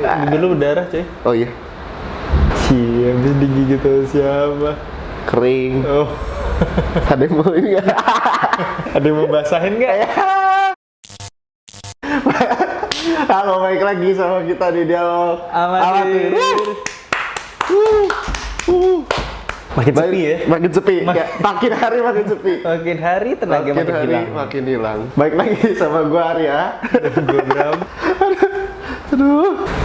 bibir lu berdarah coy. Oh iya, Habis digigit sama siapa? kering. Oh, Ada yang mau ini nggak? ada yang mau basahin nggak? Halo, balik lagi sama kita di dialog Amatir. Makin sepi ya? Makin sepi. Ya, makin hari makin sepi. Makin hari tenaga makin hari hilang. makin hilang. Baik lagi sama gua Arya. Gue Bram.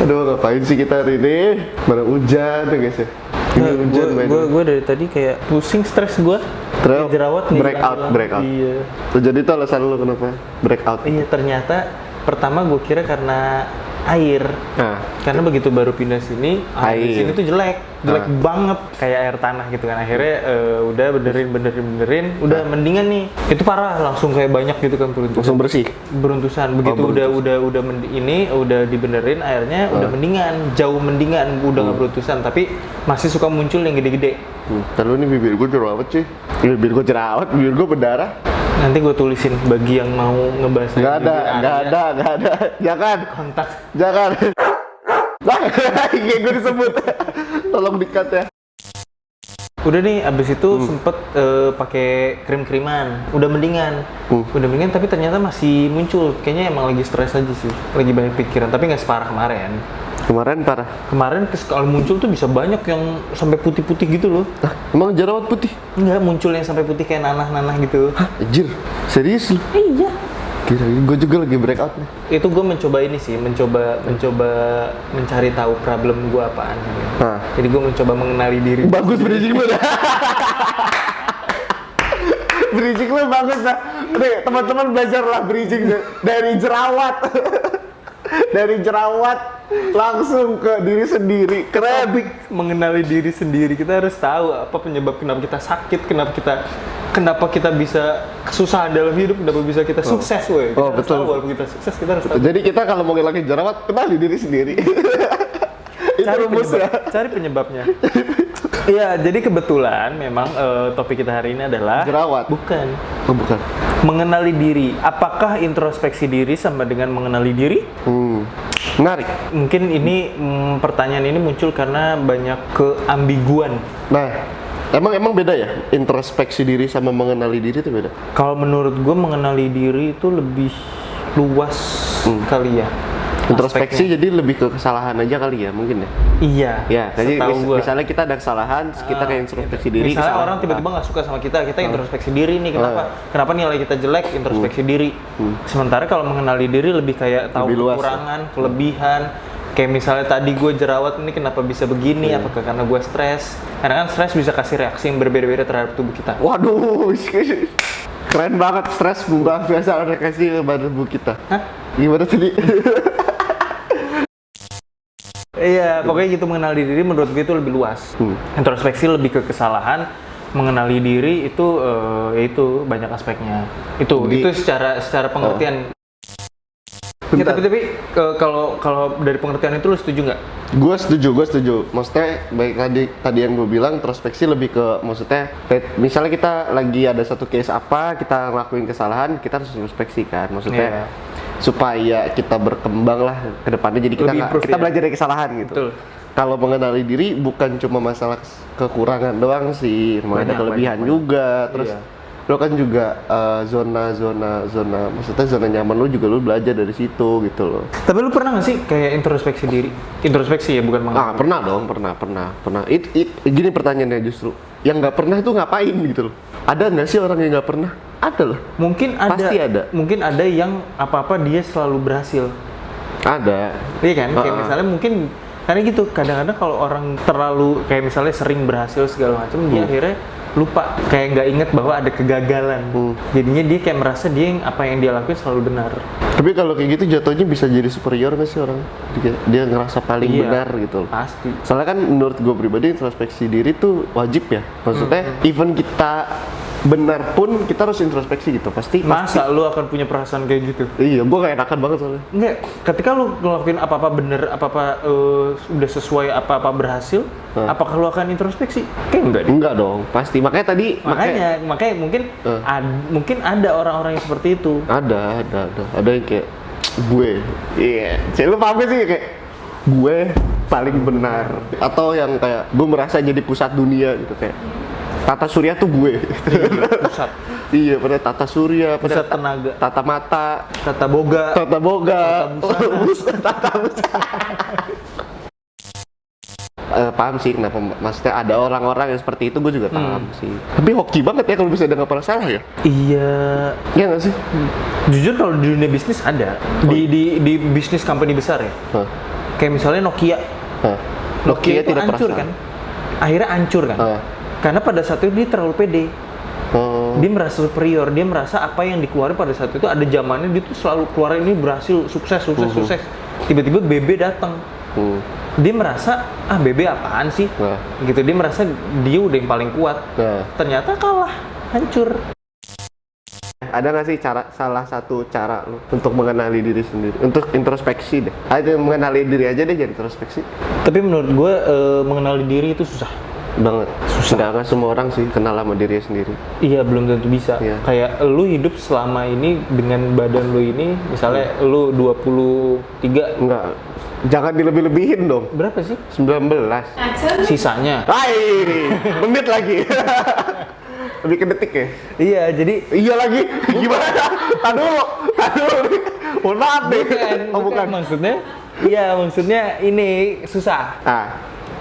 Aduh, ngapain sih kita hari ini? Barang hujan tuh guys ya. Ini hujan banget. Gue dari tadi kayak pusing, stres gue. Terus Jerawat nih. breakout. Iya. Jadi itu alasan lu kenapa breakout? Iya, ternyata pertama gue kira karena air. Nah, Karena begitu baru pindah sini, air di Air. sini tuh jelek banget, kayak air tanah gitu kan. Akhirnya udah benerin, udah mendingan nih. Itu parah, langsung kayak banyak gitu kan langsung bersih. beruntusan. Begitu udah dibenerin airnya, udah mendingan, jauh mendingan, udah nggak beruntusan. Tapi masih suka muncul yang gede-gede. Terus nih bibir gue jerawat cuy. Bibir gue jerawat, bibir gue berdarah. Nanti gue tulisin bagi yang mau ngebahas. Nggak ada. Jangan. Kontak. Jangan. Nah, kayak gue disebut. Tolong di-cut ya. Udah nih, abis itu sempet pakai krim-kriman, udah mendingan, tapi ternyata masih muncul. Kayaknya emang lagi stres aja sih, lagi banyak pikiran, tapi nggak separah kemarin. Kemarin parah. Kemarin kalau muncul tuh bisa banyak yang sampai putih-putih gitu loh. Emang jerawat putih? Enggak, muncul yang sampai putih kayak nanah-nanah gitu. Anjir, serius lu? Iya. Gila, gue juga lagi breakout nih. Itu gue mencoba ini sih, mencoba mencari tahu problem gue apaan. Nah. Jadi gue mencoba mengenali diri. Bagus bridging lu dah. Bridging lu bagus dah. Nih, teman-teman belajarlah bridging dari jerawat. Dari jerawat langsung ke diri sendiri. Keren. Topik mengenali diri sendiri, kita harus tahu apa penyebab kenapa kita sakit, kenapa kita bisa kesusahan dalam hidup, kenapa bisa kita sukses, woi. Oh, betul. Walaupun kita sukses, kita harus tahu. Jadi kita kalau mau ngilangin jerawat, kenali diri sendiri. Itu rumusnya. Cari penyebabnya. Iya, jadi kebetulan memang topik kita hari ini adalah Jerawat. Bukan. Oh, bukan. Mengenali diri. Apakah introspeksi diri sama dengan mengenali diri? Menarik. Mungkin ini pertanyaan ini muncul karena banyak keambiguan. Nah, emang beda ya? Introspeksi diri sama mengenali diri itu beda? Kalau menurut gue mengenali diri itu lebih luas kali ya. Introspeksi aspeknya. jadi lebih ke kesalahan aja kali ya, mungkin ya? Iya. Ya, jadi setahu gua. misalnya kita ada kesalahan, kita kayak introspeksi diri. Misalnya kesalahan orang tiba-tiba nggak suka sama kita introspeksi diri nih, kenapa nilai kita jelek, introspeksi diri. Sementara kalau mengenali diri lebih kayak tahu Lebih luas, kekurangan, kelebihan. Kayak misalnya tadi gue jerawat ini kenapa bisa begini, apakah karena gue stres? Karena kan stres bisa kasih reaksi yang berbeda-beda terhadap tubuh kita. Waduh, keren banget. Stres luar biasa reaksi pada tubuh kita. Hah? Gimana tadi? Iya, pokoknya gitu, mengenali diri menurut gue itu lebih luas. Introspeksi lebih ke kesalahan, mengenali diri itu itu banyak aspeknya. Itu secara pengertian. Ya, tapi kalau dari pengertian itu lu setuju nggak? Gue setuju. Maksudnya baik tadi yang gue bilang, introspeksi lebih ke maksudnya misalnya kita lagi ada satu case apa, kita ngelakuin kesalahan, kita harus introspeksi kan. Maksudnya supaya kita berkembang lah ke depannya, jadi kita belajar dari kesalahan gitu. Betul. Kalau mengenali diri bukan cuma masalah kekurangan doang sih, ada kelebihan juga. Terus lo kan juga zona maksudnya zona nyaman lo juga lo belajar dari situ gitu loh. Tapi lu pernah nggak sih kayak introspeksi diri? Introspeksi ya, bukan mengenali. Pernah dong, pernah. Gini pertanyaannya justru, yang nggak pernah itu ngapain gitu loh? Ada nggak sih orang yang nggak pernah? Ada loh. Mungkin ada. Pasti ada. Mungkin ada yang apa-apa dia selalu berhasil. Ada. Iya kan? Kayak misalnya mungkin karena gitu, kadang-kadang kalau orang terlalu kayak misalnya sering berhasil segala macam, dia akhirnya lupa, kayak nggak inget bahwa ada kegagalan. Jadinya dia kayak merasa apa yang dia lakuin selalu benar. Tapi kalau kayak gitu jatuhnya bisa jadi superior nggak sih orang? Dia ngerasa paling benar gitu loh. Pasti. Soalnya kan menurut gue pribadi introspeksi diri tuh wajib ya. Maksudnya even kita benar pun kita harus introspeksi gitu. Pasti. Masa lu akan punya perasaan kayak gitu? Iya, gue kayak enakan banget soalnya. Enggak, ketika lu ngelakuin apa-apa bener, apa-apa udah sesuai, apa-apa berhasil, apakah lu akan introspeksi? Kayak enggak deh. Enggak dong, pasti. Makanya mungkin ada orang-orang yang seperti itu. Ada yang kayak gue. Iya. Lu paham gak sih kayak gue paling benar, atau yang kayak gue merasa jadi pusat dunia gitu, kayak tata surya tuh gue. Pusat. Iya, pada tata surya, pada Pusat tenaga. tata mata, Tata boga. tata boga, Tata tata busana. Paham sih kenapa, maksudnya ada orang-orang yang seperti itu, gue juga paham sih. Tapi hoki banget ya kalau bisa ada nggak pernah salah ya. Iya. Iya nggak sih? Jujur kalau di dunia bisnis ada. Di bisnis company besar ya. Hah. Kayak misalnya Nokia. Hah. Nokia itu tidak hancur pernah kan? Akhirnya hancur kan? Hah. Karena pada saat itu dia terlalu pede. Oh. Dia merasa superior, dia merasa apa yang dikeluarin pada saat itu ada zamannya dia tuh selalu keluarin ini berhasil, sukses. Tiba-tiba BB datang. Dia merasa BB apaan sih? Nah. Gitu, dia merasa dia udah yang paling kuat. Nah. Ternyata kalah, hancur. Ada nggak sih salah satu cara lu untuk mengenali diri sendiri, untuk introspeksi deh? Aja mengenali diri aja deh, jadi introspeksi. Tapi menurut gue mengenali diri itu susah Banget. Susah. Nggak semua orang sih kenal sama diri sendiri. Iya, belum tentu bisa. Iya. Kayak lu hidup selama ini dengan badan lu ini, misalnya lu 23, Enggak. Jangan dilebih-lebihin dong. berapa sih 19. sisanya? Hai, menit lagi. Lebih ke detik ya? Iya, jadi Iya lagi. Gimana? Tadi dulu. Mohon maaf deh. bukan. Maksudnya ini susah.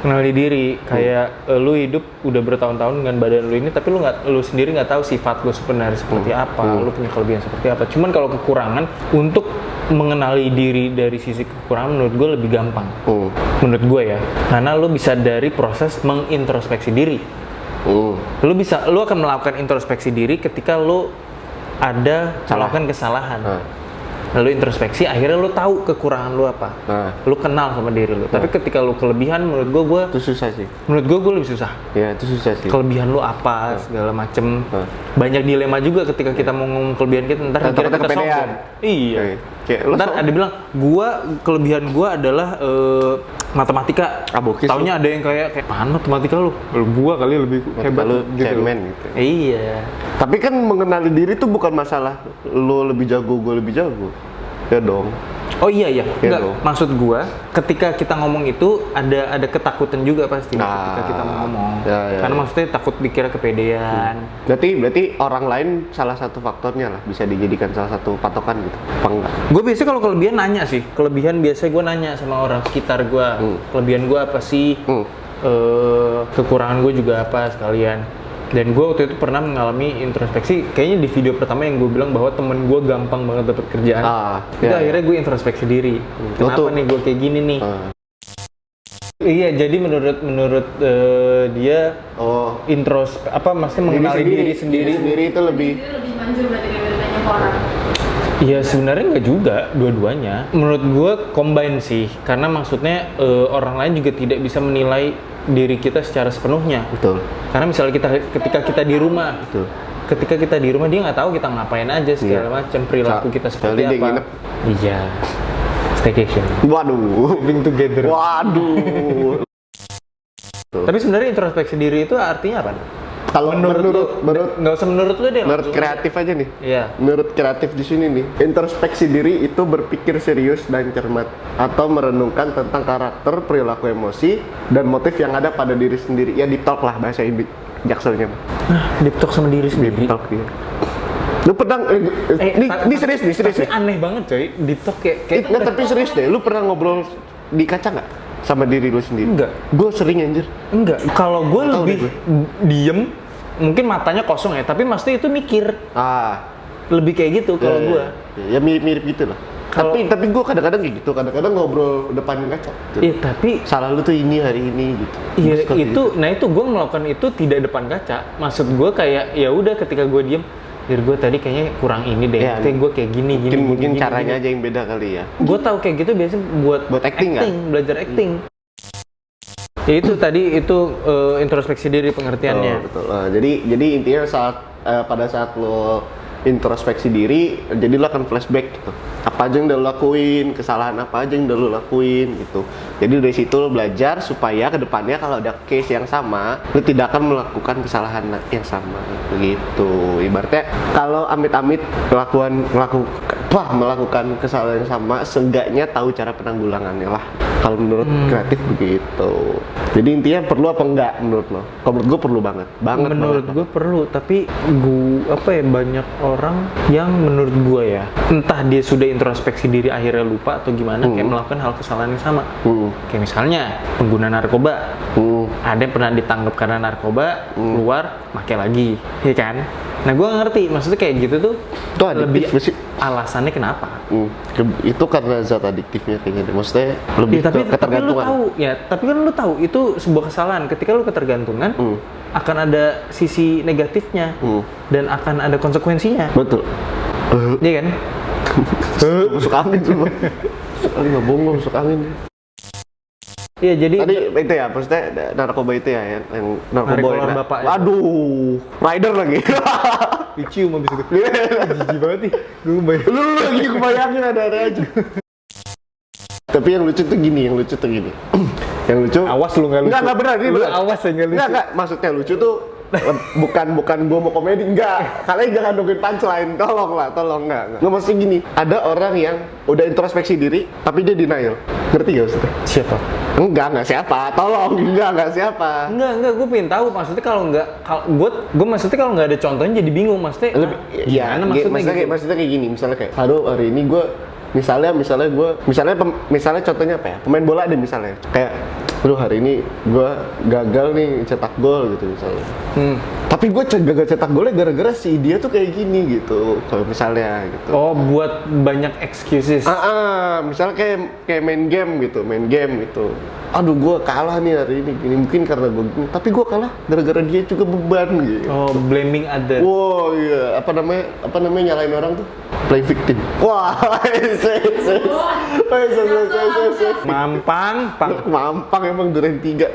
Mengenali diri, kayak lu hidup udah bertahun-tahun dengan badan lu ini, tapi lu sendiri nggak tahu sifat lu sebenarnya seperti apa, lu punya kelebihan seperti apa. Cuman kalau kekurangan, untuk mengenali diri dari sisi kekurangan menurut gue lebih gampang. Menurut gue ya, karena lu bisa dari proses mengintrospeksi diri. Lu akan melakukan introspeksi diri ketika lu ada melakukan kesalahan. Lalu introspeksi, akhirnya lu tahu kekurangan lu apa. Lu kenal sama diri lu. Tapi ketika lu kelebihan, menurut gua Itu susah sih. menurut gua lebih susah. Ya, itu susah sih. Kelebihan lu apa, segala macem. Banyak dilema juga ketika kita mau ngomong kelebihan kita, ntar Takutnya kita kepedean. sombong. Iya. Kayak lu Ntar ada bilang, kelebihan gua adalah matematika. Bokis Taunya ada yang kayak mana matematika lu? Gua kali lebih hebat lu gitu. cemen gitu. Iya. Tapi kan mengenali diri tuh bukan masalah lu lebih jago, gue lebih jago. Ya dong. Oh iya. Enggak, dong. maksud gua ketika kita ngomong itu ada ketakutan juga pasti ketika kita mau ngomong. Ya. Karena maksudnya takut dikira kepedean. Berarti orang lain salah satu faktornya lah, bisa dijadikan salah satu patokan gitu. Apa enggak? Gue biasanya kalau kelebihan nanya sih. Kelebihan biasanya gue nanya sama orang sekitar gua. Kelebihan gua apa sih? Kekurangan gue juga apa sekalian. Dan gue waktu itu pernah mengalami introspeksi, kayaknya di video pertama yang gue bilang bahwa temen gue gampang banget dapet kerjaan. Itu akhirnya gue introspeksi diri. Kenapa nih gue kayak gini nih? Iya, jadi menurut dia maksudnya mengenali diri sendiri itu lebih manjur berarti daripada banyak orang. Iya, sebenarnya nggak juga dua-duanya. Menurut gue combine sih, karena maksudnya orang lain juga tidak bisa menilai diri kita secara sepenuhnya. Betul. Karena misalnya ketika kita di rumah, Betul. ketika kita di rumah dia nggak tahu kita ngapain aja segala macam, perilaku kita seperti dia apa. nginep. Iya. Staycation. Waduh. Living together. Waduh. Tapi sebenarnya introspeksi diri itu artinya apa? Kalau menurut nggak usah menurut lu deh. menurut langsung. kreatif aja nih. Iya. Menurut kreatif di sini nih, introspeksi diri itu berpikir serius dan cermat atau merenungkan tentang karakter, perilaku, emosi, dan motif yang ada pada diri sendiri. Ya deep talk lah bahasa jakselnya. Deep talk sama diri sendiri. Deep talk dia. Lu pernah ini serius nih. Tapi aneh banget coy, deep talk kayak Nggak, tapi serius deh. Lu pernah ngobrol di kaca nggak sama diri lu sendiri? Enggak. Gue sering anjir. Enggak. Kalau gue Tahu lebih deh diem, mungkin matanya kosong ya, tapi maksudnya itu mikir. Lebih kayak gitu kalau gue. Ya mirip gitu lah. Tapi gue kadang-kadang kayak gitu, kadang-kadang ngobrol depan kaca. Iya, tapi salah lu tuh ini hari ini gitu. iya Gua suka kayak itu, nah itu gue melakukan itu tidak depan kaca. Maksud gue kayak ya udah ketika gue diem, diri gue tadi kayaknya kurang ini deh. Ya, Kayak gue kayak gini. Mungkin caranya aja yang beda kali ya. Gue tahu kayak gitu biasanya buat acting kan? Belajar acting. Ya itu tadi itu introspeksi diri pengertiannya. Betul. Jadi intinya pada saat lo introspeksi diri, jadi lo akan flashback gitu. Apa aja yang udah lo lakuin, kesalahan apa aja yang udah lo lakuin gitu. Jadi dari situ lo belajar supaya kedepannya kalau ada case yang sama, lo tidak akan melakukan kesalahan yang sama gitu. Ibaratnya kalau amit-amit melakukan kesalahan yang sama, seenggaknya tahu cara penanggulangannya lah. Kalau menurut kreatif begitu. Jadi intinya perlu apa enggak menurut lo? Kalau menurut gue perlu banget. Menurut gue perlu, tapi banyak orang yang menurut gue ya, entah dia sudah introspeksi diri akhirnya lupa atau gimana, kayak melakukan hal kesalahan yang sama. Kayak misalnya pengguna narkoba, ada yang pernah ditangkap karena narkoba, keluar pakai lagi, ya kan? Nah gue ngerti, maksudnya kayak gitu tuh Itu adiktif lebih sih. alasannya kenapa? Itu karena zat adiktifnya kayaknya deh. Maksudnya lebih Ya, tapi lu ketergantungan. tahu ya, tapi kan lu tahu itu sebuah kesalahan. Ketika lu ketergantungan, akan ada sisi negatifnya dan akan ada konsekuensinya. Betul. Iya kan? Masuk angin semua. Masuk angin nggak bohong, masuk angin. Iya, jadi Tadi itu ya, maksudnya narkoba itu ya, yang narkoba. Narik kolor bapak itu. Aduh, rider lagi. dicium habis itu. Jijik banget nih. Gue bayangin. Lu lagi kebayangin ada aja. Tapi yang lucu tuh gini, yang lucu. Awas lu nggak lucu. Enggak benar, ini Lu benar. awas ya nggak lucu. Enggak, maksudnya lucu tuh bukan gua mau komedi, enggak. Kalian jangan nungguin punchline, tolong enggak. Nggak mesti gini, ada orang yang udah introspeksi diri, tapi dia denial. Ngerti gak maksudnya? Siapa? Enggak siapa, tolong, enggak siapa. Enggak, gue pengen tahu maksudnya kalau gue maksudnya kalau nggak ada contohnya jadi bingung maksudnya. Iya, gimana maksudnya gitu? maksudnya kayak gini, misalnya kayak, aduh hari ini gue, misalnya contohnya apa ya, pemain bola deh misalnya, kayak, aduh hari ini gue gagal nih cetak gol gitu misalnya. Tapi gue gagal cetak golnya gara-gara si dia tuh kayak gini gitu, kalau misalnya gitu. Oh, buat banyak excuses. Misalnya kayak main game gitu. Aduh, gue kalah nih hari ini, mungkin karena gue, tapi gue kalah gara-gara dia juga beban gitu. Oh, blaming other. Wow, iya, apa namanya nyalain orang tuh? Play victim. Wah, Mampang. Mampang emang duren 3.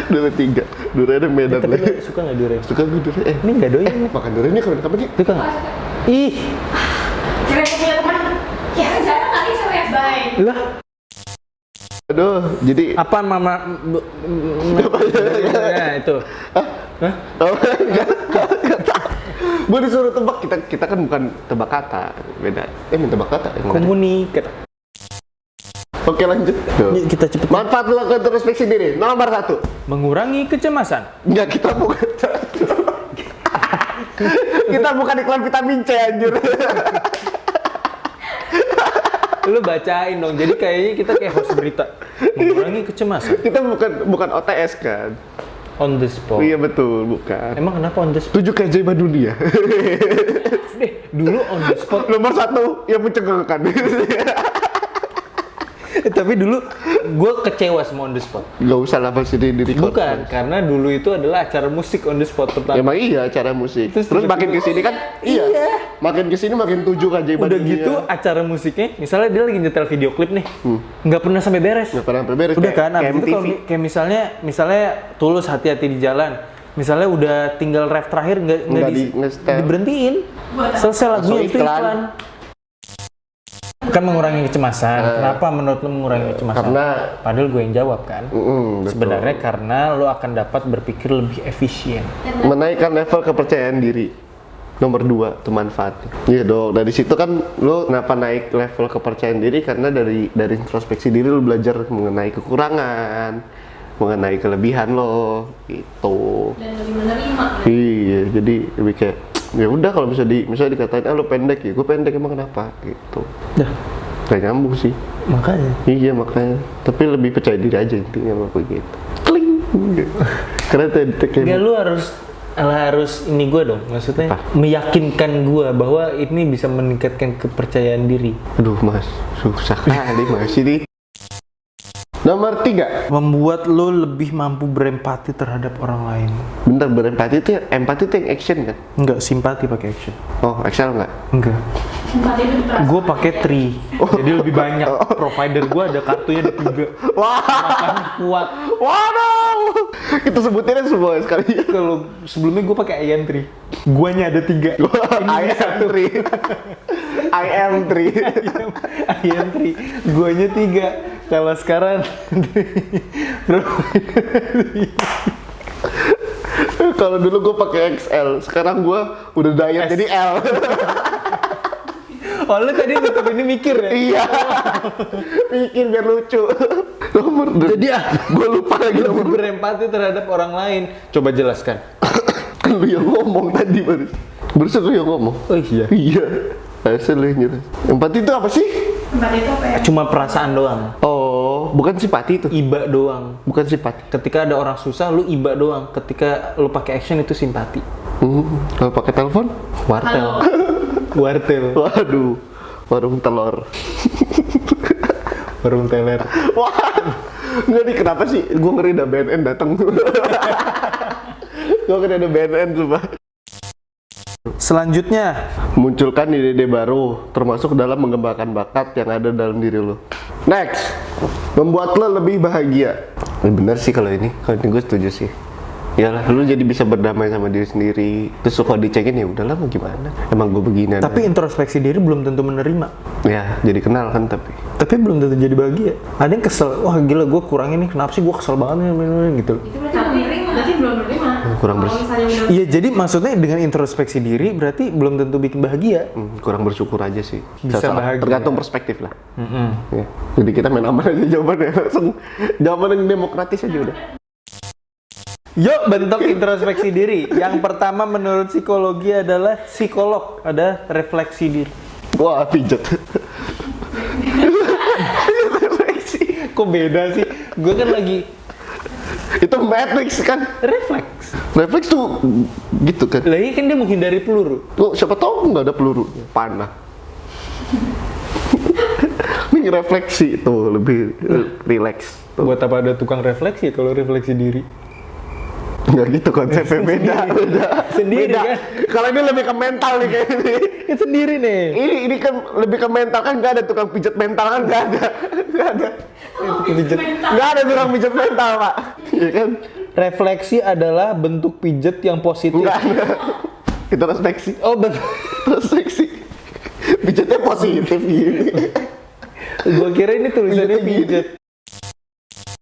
Duren 3. Duren Medan Tapi lagi. lu suka nggak durian? Suka gue duren. Ini nggak doyan nih. Makan durennya kapan sih? Suka nggak? Ih, Cewek punya teman. Ya jarang kali cewek baik. lah. Aduh, jadi Apaan mama? Nah, itu. gue disuruh tebak, kita kan bukan tebak kata, beda. Main tebak kata. Komunikat. Oke, lanjut. Yuk, kita cepet. Manfaat melakukan introspeksi diri. Nomor 1. Mengurangi kecemasan. Enggak, kita bukan. Kita bukan iklan vitamin C anjir. Lu bacain dong. Jadi kayaknya kita kayak host berita. Mengurangi kecemasan. Kita bukan OTS kan. On the spot. Iya betul, bukan. Emang kenapa on the spot? 7 keajaiban dunia. Dulu on the spot. Nomor 1 yang mencengangkan. Tapi dulu gue kecewa sama on the spot. Gak usah lah pasti di record. Bukan, karena dulu itu adalah acara musik on the spot pertama. Emang iya acara musik. Terus Terus makin kesini kan, Iya. Makin kesini makin 7 keajaiban Udah dunia. gitu acara musiknya, misalnya dia lagi nyetel video klip nih, nggak pernah sampai beres. Nggak pernah sampai beres. Udah kan, kayak abis itu kalau MTV. kayak misalnya Tulus hati-hati di jalan, misalnya udah tinggal ref terakhir nggak nge-setel. diberhentiin, selesai lagunya Langsung itu iklan. Kan mengurangi kecemasan. Kenapa menurut lu mengurangi kecemasan? Karena Padahal gue yang jawab kan. betul. Sebenarnya karena lu akan dapat berpikir lebih efisien. Menaikkan level kepercayaan diri. Nomor 2 itu manfaatnya. Iya dong, dari situ kan lo kenapa naik level kepercayaan diri, karena dari introspeksi diri lo belajar mengenai kekurangan, mengenai kelebihan lo gitu. Dan lebih menerima. Iya, jadi lebih kayak ya udah, kalau misalnya dikatain lo pendek ya, gue pendek emang kenapa gitu. Dah, Gak nyambung sih. makanya. Iya makanya, tapi lebih percaya diri aja intinya sama gue gitu. Kling. Karena Enggak, lu harus ini gue dong, maksudnya meyakinkan gue bahwa ini bisa meningkatkan kepercayaan diri. Aduh mas, susah kali mas ini. Nomor 3. Membuat lo lebih mampu berempati terhadap orang lain. Bentar, berempati itu empati itu yang action kan? Enggak, simpati pakai action. Oh, Excel nggak? Enggak. Empati itu diperasa. Gue pakai tree, jadi lebih banyak. Provider gue ada kartunya ada 3. Wah, Makan kuat. waduh, kita sebutin semua sekali. Kalau sebelumnya gue pakai IM tree, guanya ada 3. I am 3. I am 3. IM tree, guanya 3. Kalau sekarang Kalau dulu gue pakai XL, sekarang gue udah diet jadi L. Oh lu tadi tutup ini mikir ya? Iya. Bikin biar lucu. Nomor Jadi gue lupa lagi lebih nomor. berempati terhadap orang lain. Coba jelaskan. Kan lu yang ngomong tadi barusan lu yang ngomong. Oh iya. Iya. Asal lu yang jelas. Empati itu apa sih? Tempat itu apa ya? Cuma perasaan doang. Oh, bukan simpati itu. Iba doang. Bukan simpati. Ketika ada orang susah, lu iba doang. Ketika lu pakai action itu simpati. Kalau pakai telepon? Wartel. Wartel. Waduh. Warung telur. Warung teler. Wah. Enggak nih, kenapa sih? Gue ngeri ada BNN datang. Gue ngeri ada BNN coba. Selanjutnya, Munculkan ide-ide baru, termasuk dalam mengembangkan bakat yang ada dalam diri lo. Next, membuat lo lebih bahagia. Bener sih kalau ini gue setuju sih. Yalah, lu jadi bisa berdamai sama diri sendiri. Terus suka dicengin, ya udahlah mau gimana. Emang gue begini. tapi introspeksi diri belum tentu menerima. Ya, jadi kenal kan tapi. Tapi belum tentu jadi bahagia. Ada yang kesel, wah gila gue kurang ini, kenapa sih gue kesel banget nih, gitu. Itu berarti belum menerima. Berarti belum menerima. Kurang Kalau misalnya udah Iya, jadi maksudnya dengan introspeksi diri berarti belum tentu bikin bahagia. Kurang bersyukur aja sih. Bisa bahagia. Tergantung perspektif lah. Ya. Jadi kita main aman aja jawabannya. Langsung jawaban yang demokratis aja udah. Yuk, bentuk introspeksi diri. Yang pertama menurut psikologi adalah psikolog, ada refleksi diri. Wah, pijat. Kok beda sih? Gue kan lagi Itu Matrix kan? refleks. Refleks tuh gitu kan? Lagi kan dia menghindari peluru. Tuh, siapa tahu nggak ada peluru, panah. Ini refleksi tuh lebih relax. Buat apa ada tukang refleksi kalau refleksi diri? Nggak gitu konsepnya, beda. Sendiri Beda. kan? Kalau ini lebih ke mental nih kayak ini. Kan sendiri nih. Ini kan lebih ke mental kan, nggak ada tukang pijat mental kan, nggak ada. Nggak ada tukang pijat mental, Pak. Iya kan? Refleksi adalah bentuk pijet yang positif. Nggak ada. Introspeksi. Oh, bentuk. Introspeksi. Pijatnya positif gini. Gue kira ini tulisannya Pijetnya pijet.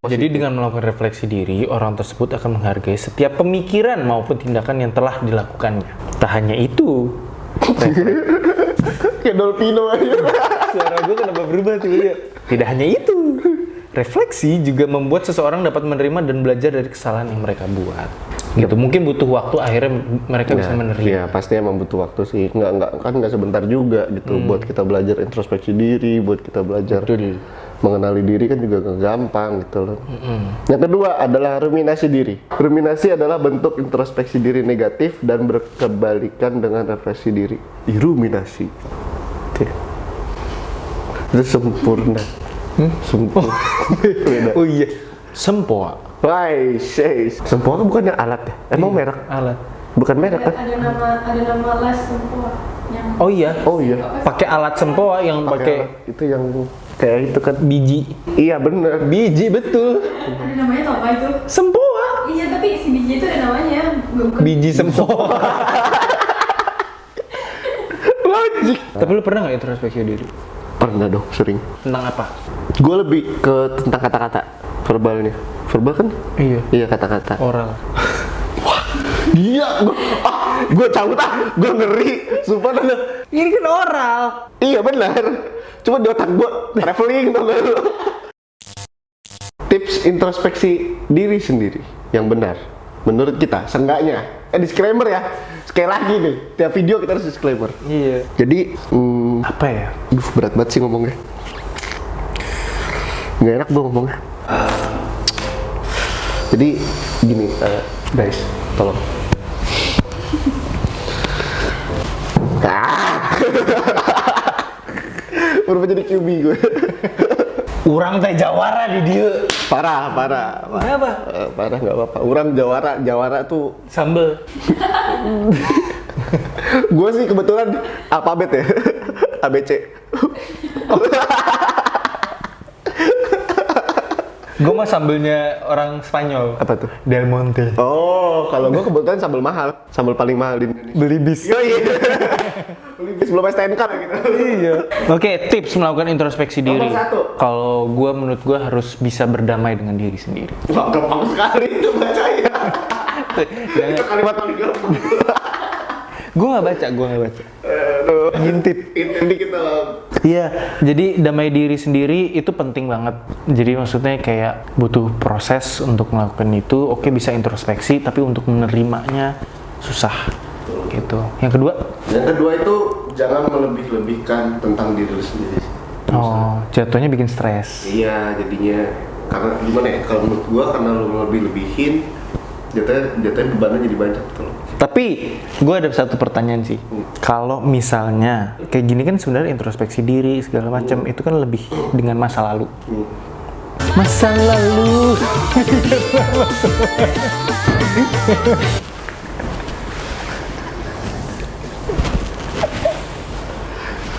Jadi dengan melakukan refleksi diri, orang tersebut akan menghargai setiap pemikiran maupun tindakan yang telah dilakukannya. Tak hanya itu, Kayak Dolpino aja. suara gue kenapa berubah tuh ya? Tidak hanya itu, refleksi juga membuat seseorang dapat menerima dan belajar dari kesalahan yang mereka buat. Gitu, mungkin butuh waktu akhirnya mereka bisa menerima. Iya, pasti emang butuh waktu sih. Nggak sebentar juga gitu. Buat kita belajar introspeksi diri, buat kita belajar Betul. mengenali diri kan juga nggak gampang gitu loh. Yang kedua adalah ruminasi diri. Ruminasi adalah bentuk introspeksi diri negatif dan berkebalikan dengan refleksi diri. Ruminasi. Oke. Itu sempurna. Sempurna. Beda. Oh iya, sempoa. Why, says. Sempurna bukannya alat ya? Emang merek? Alat. Bukan merek kan? ada nama les semua yang Oh iya, Oh iya. pakai alat sempoa yang pakai alat. Itu yang kayak itu kan. biji. Iya bener. Biji betul. ada namanya tau apa itu? Sempoa. Iya tapi si biji itu ada namanya. Bukan. Biji sempoa. Logik. Tapi lu pernah nggak introspeksi diri? Pernah dong, sering. Tentang apa? Gue lebih ke tentang kata-kata verbalnya. Verbal kan? Iya. Iya kata-kata. Oral. Iya, gue cabut gue ngeri. Sumpah dah. Ini kan oral. Iya benar. Cuma di otak gue traveling tau gak lu? Tips introspeksi diri sendiri yang benar menurut kita, seenggaknya. Disclaimer ya. Sekali lagi nih, tiap video kita harus disclaimer. Iya. Jadi, Apa ya? berat banget sih ngomongnya. Nggak enak gue ngomongnya. Jadi gini, guys, tolong. Berubah jadi QB gue. Urang teh jawara di dia. Parah. Kenapa? Parah nggak apa-apa. Orang Jawara tuh. Sambel. Gue sih kebetulan alfabet ya. ABC. Gue mah sambelnya orang Spanyol. Apa tuh? Del Monte. Oh, kalau gue kebetulan sambal mahal. Sambal paling mahal di Indonesia. Beli bis. Iya. Beli bis belum STNK gitu. Iya. Oke, tips melakukan introspeksi diri. Nomor 1. Kalau gue menurut gue harus bisa berdamai dengan diri sendiri. Wah, gampang sekali itu bacanya. Itu kalimat paling gampang. Gue nggak baca. Aduh, ngintip. Ini kita Iya, jadi damai diri sendiri itu penting banget. Jadi maksudnya kayak butuh proses untuk melakukan itu. Oke, bisa introspeksi, tapi untuk menerimanya susah. Gitu. Yang kedua itu jangan melebih-lebihkan tentang diri lu sendiri. oh, jatuhnya bikin stres. Iya, jadinya karena gimana ya? Kalau menurut gua karena lu lebih-lebihin, jatuhnya bebannya jadi banyak gitu loh. Tapi gue ada satu pertanyaan sih. Kalau misalnya kayak gini kan sebenarnya introspeksi diri segala macam itu kan lebih dengan masa lalu. Masa lalu.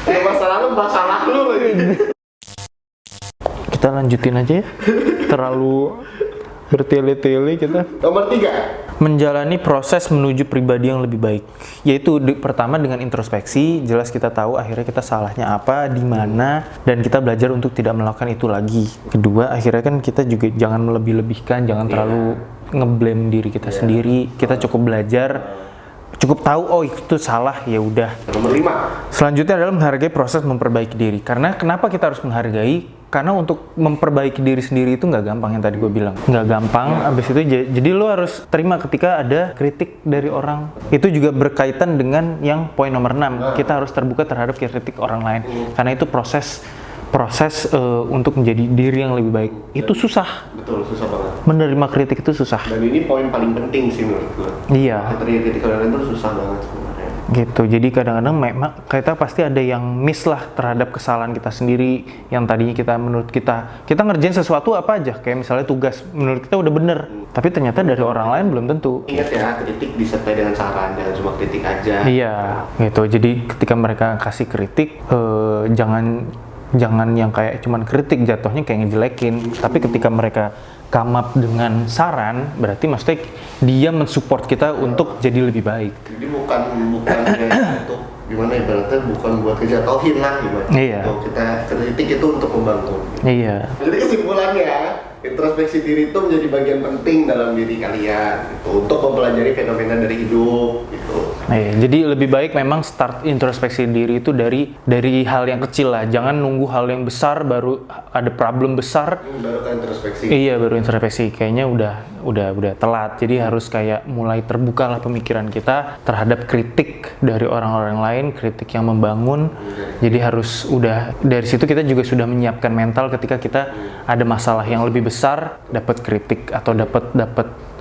Ya masalah lu lagi. Kita lanjutin aja ya. Terlalu bertele-tele kita. Nomor 3. Menjalani proses menuju pribadi yang lebih baik, yaitu pertama dengan introspeksi, jelas kita tahu akhirnya kita salahnya apa, di mana, dan kita belajar untuk tidak melakukan itu lagi. Kedua, akhirnya kan kita juga jangan melebih-lebihkan, jangan terlalu ngeblame diri kita sendiri. Kita cukup belajar, cukup tahu oh itu salah, ya udah. Nomor 5. Selanjutnya adalah menghargai proses memperbaiki diri. Karena kenapa kita harus menghargai? Karena untuk memperbaiki diri sendiri itu nggak gampang, yang tadi gue bilang. Nggak gampang, abis itu jadi lo harus terima ketika ada kritik dari orang. Itu juga berkaitan dengan yang poin nomor 6. Kita harus terbuka terhadap kritik orang lain. Karena itu proses untuk menjadi diri yang lebih baik. Itu susah. Betul, susah banget. Menerima kritik itu susah. Dan ini poin paling penting sih menurut gue. Iya. Terima kritik orang lain itu susah banget sebenarnya. Gitu, jadi kadang-kadang memang kita pasti ada yang miss lah terhadap kesalahan kita sendiri yang tadinya menurut kita ngerjain sesuatu apa aja, kayak misalnya tugas menurut kita udah bener, tapi ternyata dari orang lain belum tentu. Ingat ya, kritik disertai dengan saran, jangan cuma kritik aja. Iya, gitu. Jadi ketika mereka kasih kritik, jangan yang kayak cuman kritik, jatuhnya kayak ngejelekin. Tapi ketika mereka come up dengan saran, berarti maksudnya dia mensupport kita untuk jadi lebih baik. Jadi bukan kayak untuk gimana ya, berarti bukan buat ngejatuhin lah gimana. Iya. Kita kritik itu untuk membangun. Iya. Jadi kesimpulannya, introspeksi diri itu menjadi bagian penting dalam diri kalian gitu, untuk mempelajari fenomena dari hidup gitu. Iya, jadi lebih baik memang start introspeksi diri itu dari hal yang kecil lah. Jangan nunggu hal yang besar baru ada problem besar. Baru kan introspeksi. Iya, baru introspeksi. Kayaknya udah telat. Jadi harus kayak mulai terbukalah pemikiran kita terhadap kritik dari orang-orang lain, kritik yang membangun. Jadi harus dari situ kita juga sudah menyiapkan mental ketika kita ada masalah yang lebih besar, dapat kritik atau dapat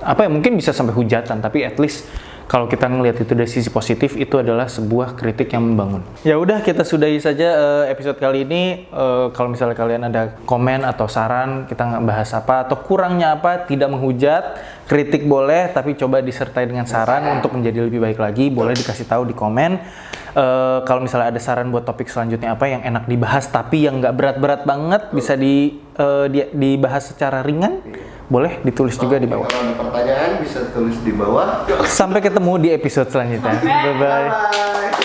apa ya, mungkin bisa sampai hujatan, tapi at least kalau kita ngelihat itu dari sisi positif, itu adalah sebuah kritik yang membangun. Ya udah, kita sudahi saja episode kali ini. Kalau misalnya kalian ada komen atau saran, kita nggak bahas apa atau kurangnya apa, tidak menghujat, kritik boleh, tapi coba disertai dengan saran untuk menjadi lebih baik lagi. Boleh dikasih tahu di komen. Kalau misalnya ada saran buat topik selanjutnya apa yang enak dibahas tapi yang nggak berat-berat banget, bisa dibahas secara ringan. Boleh ditulis juga di bawah. Kalau ada pertanyaan bisa tulis di bawah. Sampai ketemu di episode selanjutnya. Bye-bye. Bye.